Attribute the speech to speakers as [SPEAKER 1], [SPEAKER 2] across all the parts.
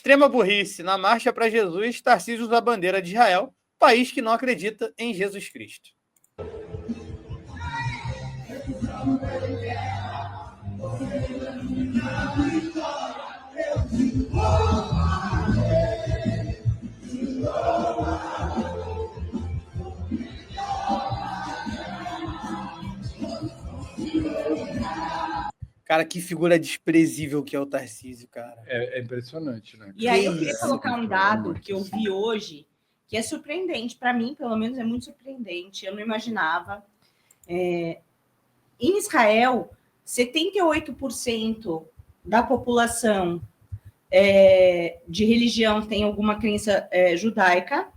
[SPEAKER 1] extrema burrice. Na marcha para Jesus, Tarcísio usa a bandeira de Israel, país que não acredita em Jesus Cristo. Cara, que figura desprezível que é o Tarcísio, cara.
[SPEAKER 2] É impressionante, né?
[SPEAKER 3] E aí eu queria colocar um dado que eu vi hoje, que é surpreendente. Para mim, pelo menos, é muito surpreendente. Eu não imaginava. Em Israel, 78% da população de religião tem alguma crença judaica,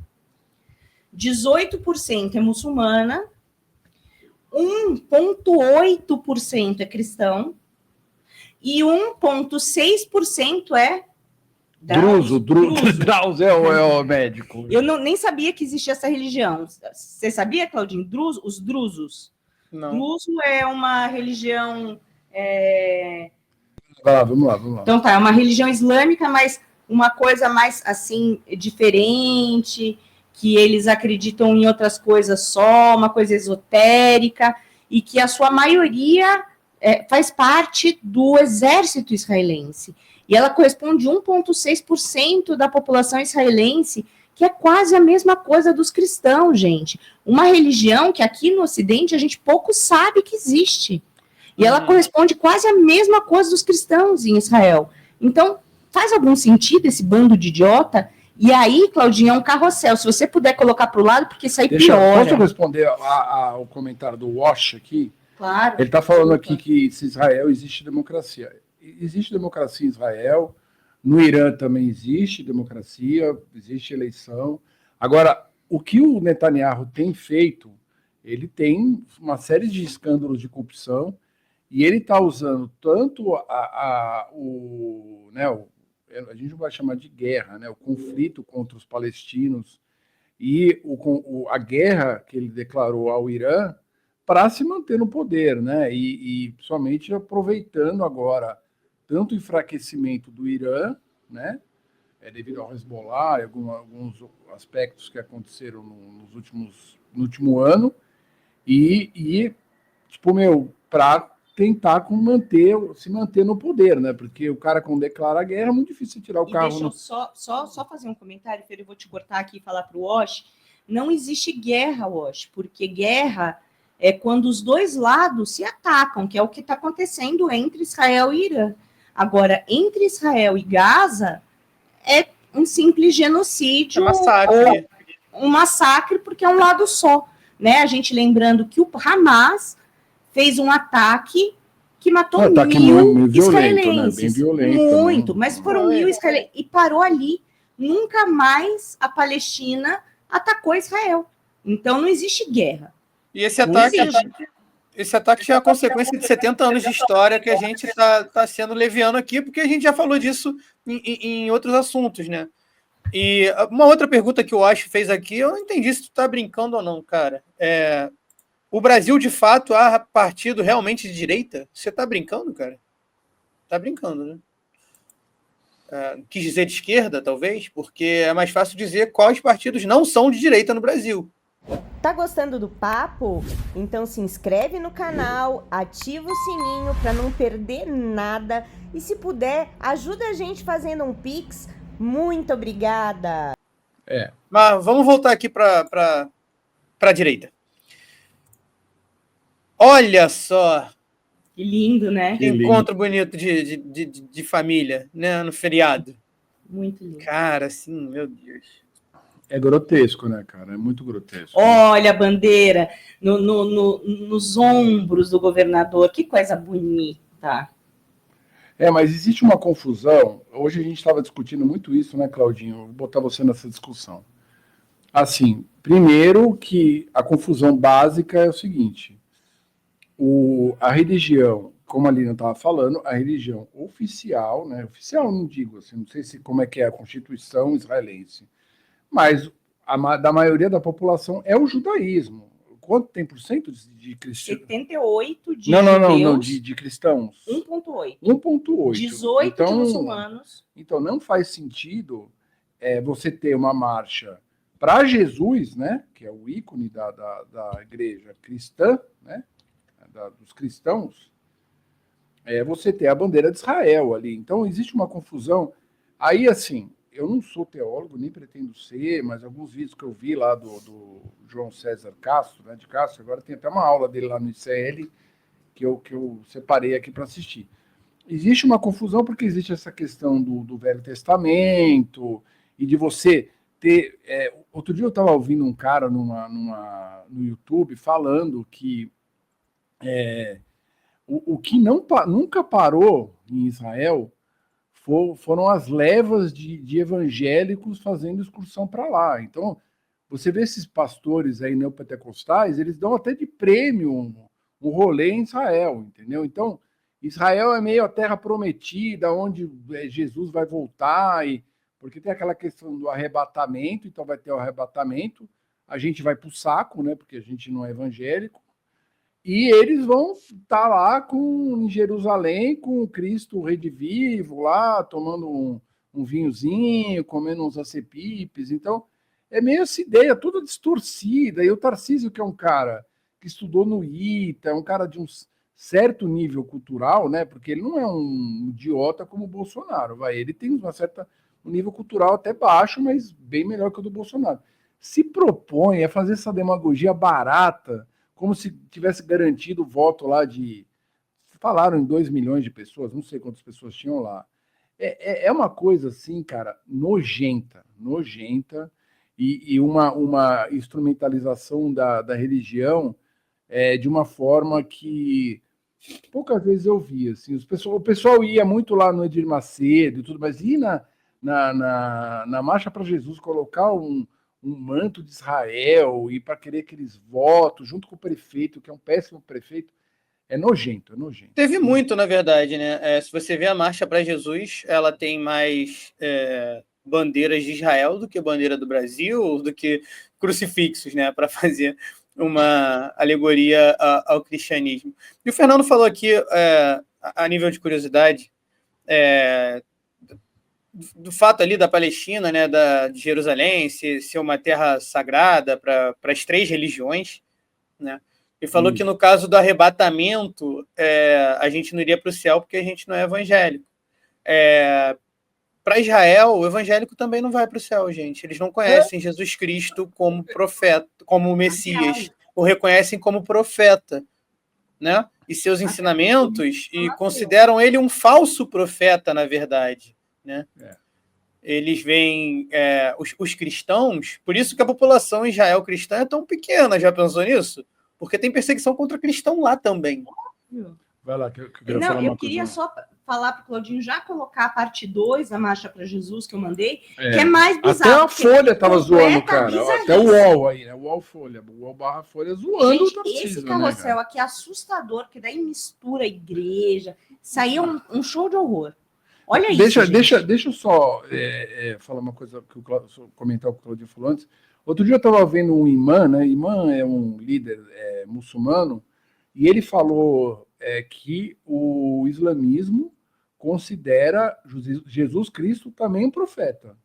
[SPEAKER 3] 18% é muçulmana, 1,8% é cristão e 1,6% é
[SPEAKER 2] Druso é o médico.
[SPEAKER 3] Eu nem sabia que existia essa religião. Você sabia, Claudinho? Os drusos.
[SPEAKER 1] Não.
[SPEAKER 3] Druso é uma religião...
[SPEAKER 2] Vamos lá.
[SPEAKER 3] Então tá, é uma religião islâmica, mas uma coisa mais, assim, diferente, que eles acreditam em outras coisas só, uma coisa esotérica, e que a sua maioria faz parte do exército israelense. E ela corresponde a 1,6% da população israelense, que é quase a mesma coisa dos cristãos, gente. Uma religião que aqui no Ocidente a gente pouco sabe que existe. E ela corresponde quase a mesma coisa dos cristãos em Israel. Então, faz algum sentido esse bando de idiota? E aí, Claudinha, é um carrossel. Se você puder colocar para o lado, porque isso aí piora.
[SPEAKER 2] Posso responder ao comentário do Wash aqui?
[SPEAKER 3] Claro.
[SPEAKER 2] Ele está falando aqui que se Israel existe democracia. Existe democracia em Israel, no Irã também existe democracia, existe eleição. Agora, o que o Netanyahu tem feito, ele tem uma série de escândalos de corrupção e ele está usando tanto a gente não vai chamar de guerra, né, o conflito contra os palestinos e a guerra que ele declarou ao Irã para se manter no poder, né, e principalmente aproveitando agora tanto o enfraquecimento do Irã, né, devido ao Hezbollah e alguns aspectos que aconteceram no último ano, para tentar se manter no poder, né, porque o cara, quando declara a guerra, é muito difícil tirar o carro.
[SPEAKER 3] Deixa eu só fazer um comentário, Fer, eu vou te cortar aqui e falar para o Wash. Não existe guerra, Wash, porque guerra é quando os dois lados se atacam, que é o que está acontecendo entre Israel e Irã. Agora, entre Israel e Gaza, é um simples genocídio.
[SPEAKER 1] Massacre.
[SPEAKER 3] Um massacre, porque é um lado só. Né? A gente lembrando que o Hamas fez um ataque que matou 1.000 israelenses.
[SPEAKER 2] Né? Bem violento.
[SPEAKER 3] Muito, mas foram 1.000 israelenses. E parou ali. Nunca mais a Palestina atacou Israel. Então, não existe guerra.
[SPEAKER 1] E esse ataque é a consequência de 70 anos de história que a gente está sendo leviano aqui, porque a gente já falou disso em outros assuntos, né? E uma outra pergunta que o Acho fez aqui, eu não entendi se tu tá brincando ou não, cara. O Brasil, de fato, há partido realmente de direita? Você tá brincando, cara? Tá brincando, né? Quis dizer de esquerda, talvez, porque é mais fácil dizer quais partidos não são de direita no Brasil.
[SPEAKER 4] Tá gostando do papo? Então se inscreve no canal, ativa o sininho para não perder nada e, se puder, ajuda a gente fazendo um Pix. Muito obrigada!
[SPEAKER 1] Mas vamos voltar aqui para a direita. Olha só!
[SPEAKER 3] Que lindo, né?
[SPEAKER 1] Que encontro bonito de família, né? No feriado.
[SPEAKER 3] Muito lindo.
[SPEAKER 1] Cara, assim, meu Deus.
[SPEAKER 2] É grotesco, né, cara? É muito grotesco.
[SPEAKER 3] Olha a bandeira nos ombros do governador. Que coisa bonita.
[SPEAKER 2] Mas existe uma confusão. Hoje a gente estava discutindo muito isso, né, Claudinho? Vou botar você nessa discussão. Assim, primeiro que a confusão básica é o seguinte. A religião, como a Lina estava falando, a religião oficial, né? Oficial não digo assim, não sei como é que é a Constituição israelense, mas da maioria da população é o judaísmo. quanto tem por cento de cristãos?
[SPEAKER 3] 78 de
[SPEAKER 2] não,
[SPEAKER 3] judeus,
[SPEAKER 2] de cristãos.
[SPEAKER 3] 1,8.
[SPEAKER 2] 1,8.
[SPEAKER 3] 18 de muçulmanos.
[SPEAKER 2] Então não faz sentido você ter uma marcha para Jesus, né, que é o ícone da igreja cristã, né, dos cristãos, você ter a bandeira de Israel ali. Então existe uma confusão. Aí, assim, eu não sou teólogo, nem pretendo ser, mas alguns vídeos que eu vi lá do João César Castro, né, de Castro, agora tem até uma aula dele lá no ICL, que eu separei aqui para assistir. Existe uma confusão porque existe essa questão do Velho Testamento e de você ter... outro dia eu estava ouvindo um cara no YouTube falando que o que nunca parou em Israel foram as levas de evangélicos fazendo excursão para lá. Então, você vê esses pastores aí neopentecostais, eles dão até de prêmio um rolê em Israel, entendeu? Então, Israel é meio a terra prometida, onde Jesus vai voltar, porque tem aquela questão do arrebatamento, então vai ter o arrebatamento, a gente vai para o saco, né? Porque a gente não é evangélico, e eles vão estar lá em Jerusalém com o Cristo redivivo lá, tomando um vinhozinho, comendo uns acepipes. Então, é meio essa ideia toda distorcida. E o Tarcísio, que é um cara que estudou no ITA, é um cara de um certo nível cultural, né? Porque ele não é um idiota como o Bolsonaro. Ele tem um nível cultural até baixo, mas bem melhor que o do Bolsonaro. Se propõe a fazer essa demagogia barata, como se tivesse garantido o voto lá falaram em 2 milhões de pessoas, não sei quantas pessoas tinham lá. É uma coisa assim, cara, nojenta, e uma instrumentalização da religião de uma forma que poucas vezes eu vi. Assim, o pessoal ia muito lá no Edir Macedo e tudo, mas ir na Marcha para Jesus, colocar um manto de Israel e para querer aqueles votos junto com o prefeito, que é um péssimo prefeito, é nojento.
[SPEAKER 1] Teve muito, na verdade, né? Se você vê a Marcha para Jesus, ela tem mais bandeiras de Israel do que bandeira do Brasil, do que crucifixos, né? Para fazer uma alegoria ao cristianismo. E o Fernando falou aqui, a nível de curiosidade, do fato ali da Palestina, né, de Jerusalém, ser uma terra sagrada para as 3 religiões, né? E falou que no caso do arrebatamento, a gente não iria para o céu porque a gente não é evangélico. Para Israel, o evangélico também não vai para o céu, gente. Eles não conhecem Jesus Cristo como profeta, como Messias, o reconhecem como profeta, né? E seus ensinamentos, e consideram ele um falso profeta, na verdade, né? Eles veem os cristãos, por isso que a população em Israel cristã é tão pequena, já pensou nisso? Porque tem perseguição contra cristão lá também.
[SPEAKER 2] Vai lá,
[SPEAKER 3] eu queria só falar para o Claudinho já colocar a parte 2 da Marcha para Jesus que eu mandei, que é mais bizarro.
[SPEAKER 2] Até a Folha estava zoando, cara. Até o UOL aí, né? O UOL Folha. O UOL / Folha zoando o Tarcísio,
[SPEAKER 3] esse carrossel, né, aqui é assustador, que daí mistura a igreja. Isso aí é um show de horror. Olha isso,
[SPEAKER 2] deixa eu só falar uma coisa, comentar o que o Claudinho falou antes. Outro dia eu estava vendo um imã, né? Imã é um líder muçulmano, e ele falou que o islamismo considera Jesus Cristo também um profeta.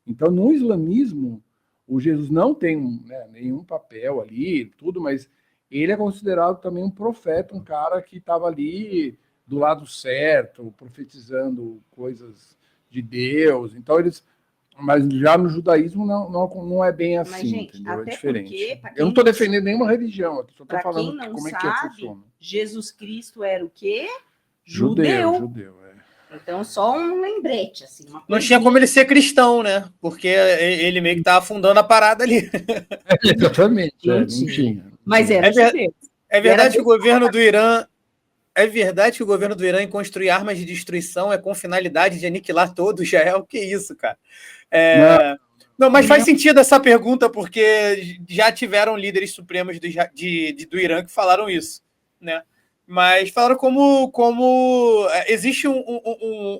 [SPEAKER 2] Então, no islamismo, o Jesus não tem nenhum papel ali, tudo, mas ele é considerado também um profeta, um cara que estava ali do lado certo, profetizando coisas de Deus. Então, mas já no judaísmo não é bem assim, mas, gente, entendeu? É diferente. Porque, eu não estou defendendo nenhuma religião, só estou falando como é que funciona.
[SPEAKER 3] Jesus Cristo era o quê?
[SPEAKER 2] Judeu.
[SPEAKER 3] Então, só um lembrete, assim.
[SPEAKER 1] Não tinha como ele ser cristão, né? Porque ele meio que estava afundando a parada ali.
[SPEAKER 2] Exatamente, não tinha.
[SPEAKER 3] Mas era judeu.
[SPEAKER 1] É verdade que o governo do Irã... É verdade que o governo do Irã, em construir armas de destruição, com finalidade de aniquilar todo Israel? Que isso, cara? Não, mas faz sentido essa pergunta, porque já tiveram líderes supremos do Irã que falaram isso, né? Mas falaram como existe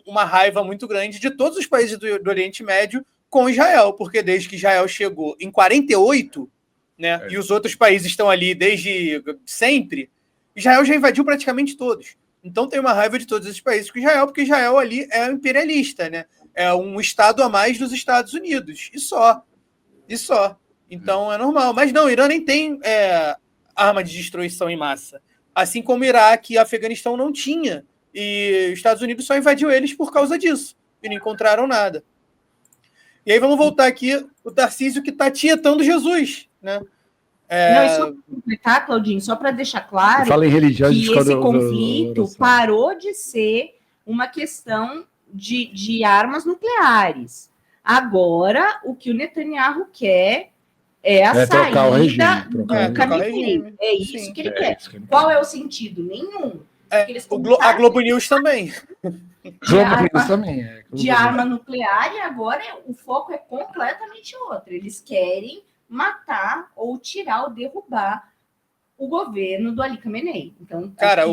[SPEAKER 1] uma raiva muito grande de todos os países do Oriente Médio com Israel, porque desde que Israel chegou em 48, né? E os outros países estão ali desde sempre. Israel já invadiu praticamente todos. Então tem uma raiva de todos esses países com Israel, porque Israel ali é imperialista, né? É um estado a mais dos Estados Unidos. E só. Então é normal. Mas não, o Irã nem tem arma de destruição em massa. Assim como o Iraque e Afeganistão não tinha. E os Estados Unidos só invadiu eles por causa disso. E não encontraram nada. E aí vamos voltar aqui, o Tarcísio que está tietando Jesus, né?
[SPEAKER 3] Não, e só para completar, Claudinho, só para deixar claro
[SPEAKER 2] Fala em religião,
[SPEAKER 3] que esse conflito parou de ser uma questão de armas nucleares. Agora, o que o Netanyahu quer é a saída do Khamenei. É isso que ele quer. Qual é o sentido? Nenhum.
[SPEAKER 1] A Globo News também.
[SPEAKER 3] De arma nuclear, e agora o foco é completamente outro. Eles querem matar ou tirar ou derrubar o governo do Ali Khamenei. Então,
[SPEAKER 1] cara,